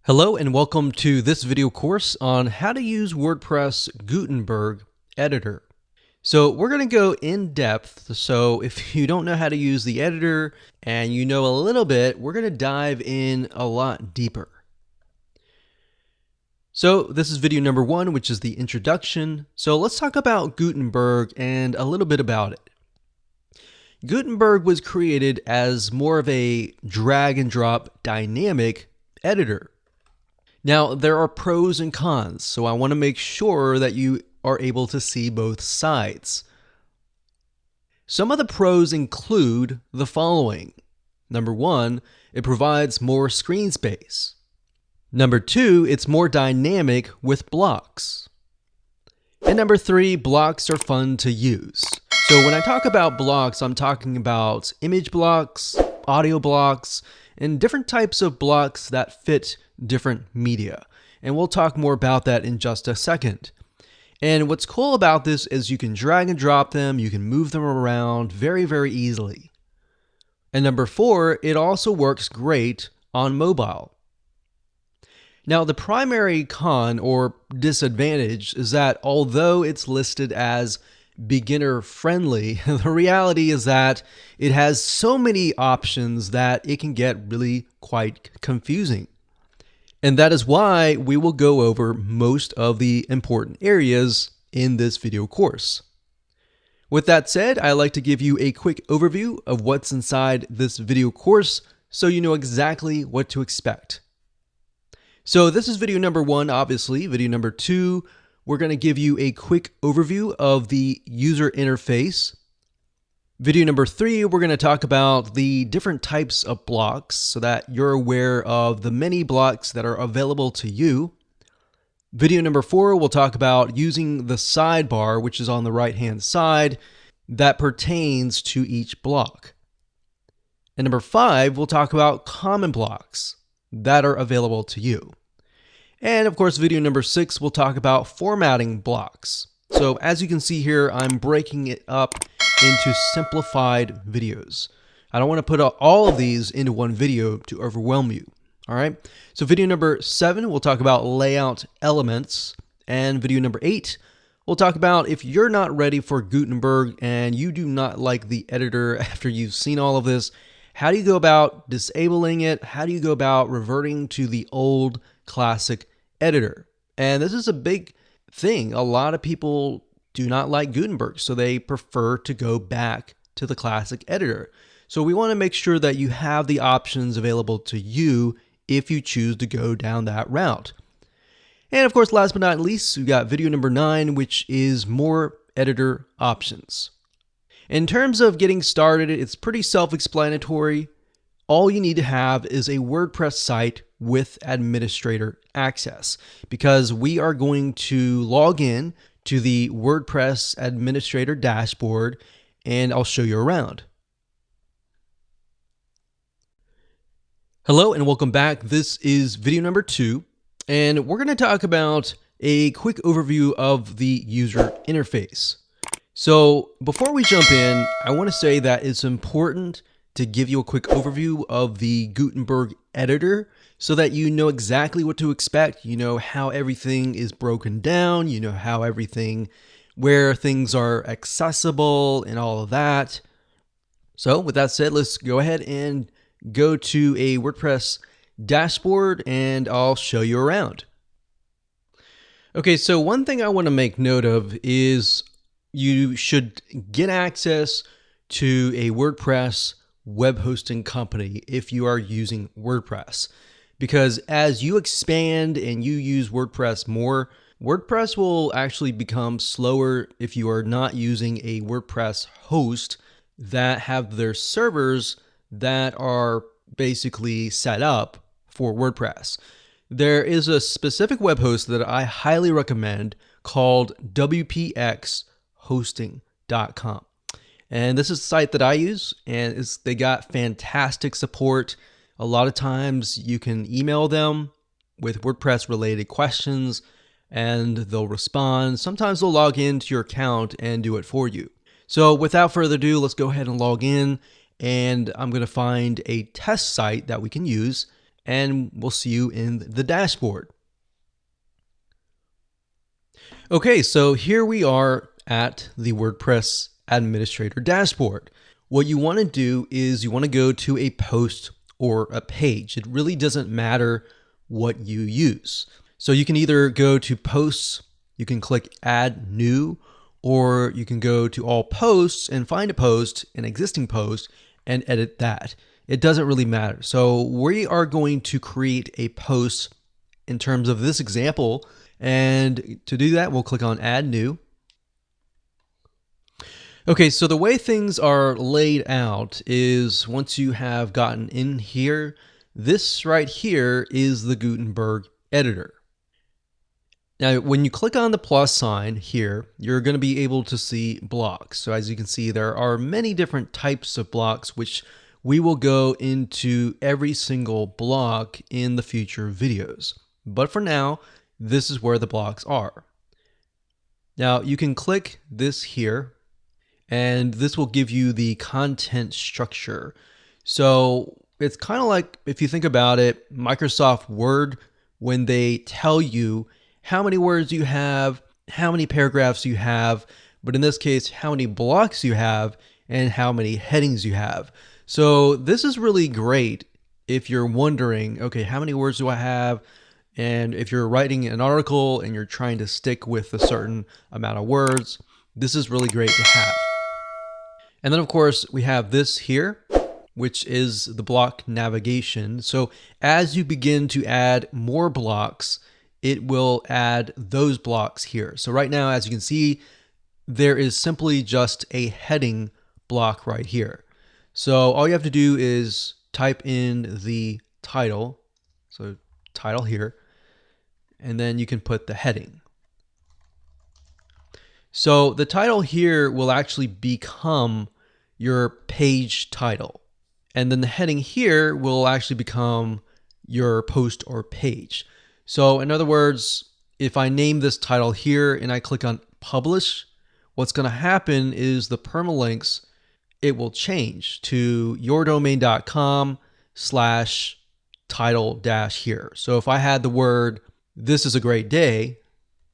Hello and welcome to this video course on how to use WordPress Gutenberg Editor. So we're going to go in depth. So if you don't know how to use the editor and you know a little bit, we're going to dive in a lot deeper. So this is video number 1, which is the introduction. So let's talk about Gutenberg and a little bit about it. Gutenberg was created as more of a drag and drop dynamic editor. Now, there are pros and cons, so I want to make sure that you are able to see both sides. Some of the pros include the following. Number 1, it provides more screen space. Number 2, it's more dynamic with blocks. And number 3, blocks are fun to use. So when I talk about blocks, I'm talking about image blocks, audio blocks, and different types of blocks that fit different media. And we'll talk more about that in just a second. And what's cool about this is you can drag and drop them, you can move them around very, very easily. And number 4, it also works great on mobile. Now, the primary con or disadvantage is that although it's listed as beginner friendly, the reality is that it has so many options that it can get really quite confusing. And that is why we will go over most of the important areas in this video course. With that said, I'd like to give you a quick overview of what's inside this video course so you know exactly what to expect. So this is video number 1, obviously. Video number 2, we're going to give you a quick overview of the user interface. Video number 3, we're going to talk about the different types of blocks so that you're aware of the many blocks that are available to you. Video number 4, we'll talk about using the sidebar, which is on the right-hand side, that pertains to each block. And number 5, we'll talk about common blocks that are available to you. And of course, video number 6, we'll talk about formatting blocks. So as you can see here, I'm breaking it up into simplified videos. I don't want to put all of these into one video to overwhelm you. All right. So video number 7, we'll talk about layout elements. And video number 8, we'll talk about if you're not ready for Gutenberg and you do not like the editor after you've seen all of this, how do you go about disabling it? How do you go about reverting to the old classic editor? And this is a big thing. A lot of people do not like Gutenberg, so they prefer to go back to the classic editor. So we want to make sure that you have the options available to you if you choose to go down that route. And of course, last but not least, we've got video number 9, which is more editor options. In terms of getting started, it's pretty self-explanatory. All you need to have is a WordPress site with administrator access, because we are going to log in to the WordPress administrator dashboard and I'll show you around. Hello and welcome back. This is video number 2, and we're going to talk about a quick overview of the user interface. So before we jump in, I want to say that it's important to give you a quick overview of the Gutenberg editor so that you know exactly what to expect. You know how everything is broken down, you know how where things are accessible and all of that. So with that said, let's go ahead and go to a WordPress dashboard and I'll show you around. Okay, so one thing I want to make note of is you should get access to a WordPress web hosting company if you are using WordPress, because as you expand and you use WordPress more, WordPress will actually become slower if you are not using a WordPress host that have their servers that are basically set up for WordPress. There is a specific web host that I highly recommend called wpxhosting.com. And this is a site that I use, and they got fantastic support. A lot of times you can email them with WordPress related questions and they'll respond. Sometimes they'll log into your account and do it for you. So without further ado, let's go ahead and log in, and I'm going to find a test site that we can use. and we'll see you in the dashboard. Okay, so here we are at the WordPress administrator dashboard. What you want to do is you want to go to a post or a page. It really doesn't matter what you use. So you can either go to posts, you can click add new, or you can go to all posts and find a post, an existing post, and edit that. It doesn't really matter. So we are going to create a post in terms of this example. And to do that, we'll click on add new. Okay, so the way things are laid out is once you have gotten in here, this right here is the Gutenberg editor. Now, when you click on the plus sign here, you're going to be able to see blocks. So as you can see, there are many different types of blocks, which we will go into every single block in the future videos. But for now, this is where the blocks are. Now, you can click this here, and this will give you the content structure. So it's kind of like, if you think about it, Microsoft Word, when they tell you how many words you have, how many paragraphs you have, but in this case, how many blocks you have, and how many headings you have. So this is really great if you're wondering, okay, how many words do I have? And if you're writing an article and you're trying to stick with a certain amount of words, this is really great to have. And then of course we have this here, which is the block navigation. So as you begin to add more blocks, it will add those blocks here. So right now, as you can see, there is simply just a heading block right here. So all you have to do is type in the title. So title here, and then you can put the heading. So the title here will actually become your page title. And then the heading here will actually become your post or page. So in other words, if I name this title here and I click on publish, what's going to happen is the permalinks, it will change to yourdomain.com/title- here. So if I had the word, this is a great day,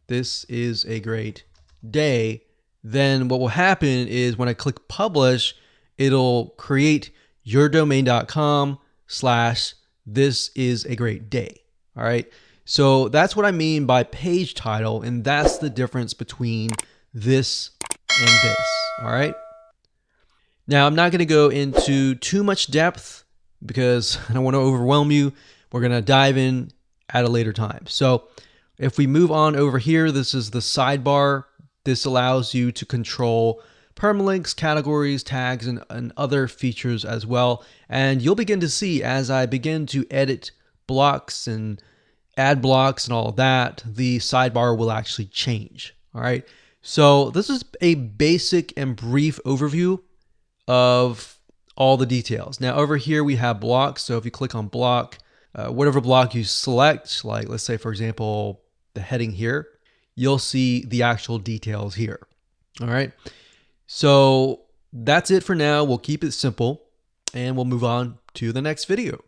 this is a great day, then what will happen is when I click publish, it'll create yourdomain.com/this is a great day. All right. So that's what I mean by page title, and that's the difference between this and this. All right. Now, I'm not going to go into too much depth because I don't want to overwhelm you. We're going to dive in at a later time. So if we move on over here, this is the sidebar. This allows you to control permalinks, categories, tags, and other features as well. And you'll begin to see as I begin to edit blocks and add blocks and all of that, the sidebar will actually change. All right. So this is a basic and brief overview of all the details. Now over here we have blocks. So if you click on block, whatever block you select, like let's say for example, the heading here, you'll see the actual details here. All right. So that's it for now. We'll keep it simple and we'll move on to the next video.